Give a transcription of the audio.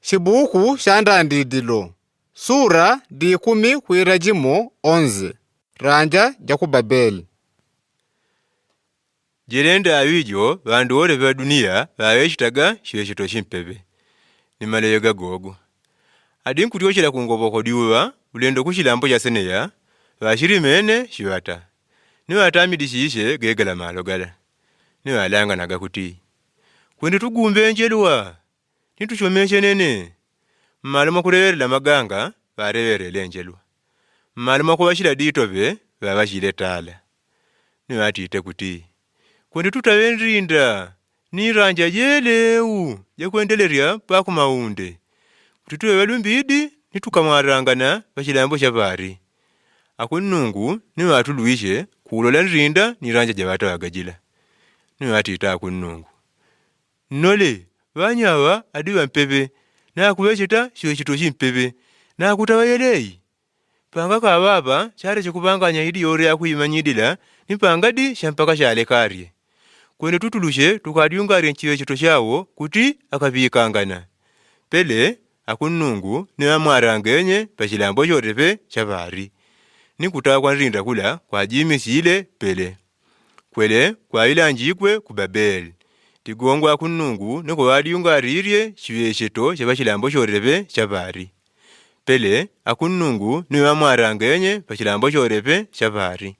Cibuku cha Ndandidilo. Sura di 10:11 ranja ja ku Babeli. Jele ndaŵi ŵandu wose va duniya ŵaŵecetaga ciŵeceto cimpepe ni malowe gago. Adi nkutyocela kungopoko dyuŵa wulendo ku cilambo ca Siniyari ŵacisimene ciŵata ni ŵatamidicice gwegala malo gala ni ŵalanganaga kuti kwende tugumbe njelwa nitucomecenene mmalo mwakulewerela maganga ŵarewerele njelwa mmalo mwakuwacila ditobe ŵawacile tala ni ŵatite kuti kwende tutawe nrinda ni ranja Jelewu jakwendelerya paku maunde kuti tuwe walumbidi nitukamwarangana pacilambo ca vari akunnungu ni ŵatuluice kulola nrinda ni ranja ja ŵatawagajila ni ŵatita akunnungu nole vanyawa adi wampepe na kuweceta ciŵeceto cimpepe na kutawayelei panga kavava care cikuvanganya idi yore yakuyimanyidila ni pangadi campaka calekarie kwene tutuluce tukadyungarye ciŵeceto cawo kuti akavikangana pele akunnungu ni amwarangenye pacilambo cotepe ca vari ni kutawa kwa nrinda kula kwajimisile pele kwele kwawilanjigwe ku Babeli tigongwa akunnungu niko wadyungarirye ciŵeceto ca pacilambo cotepe ca vari pele akunnungu ni amwarangenye pacilambo cotepe ca vari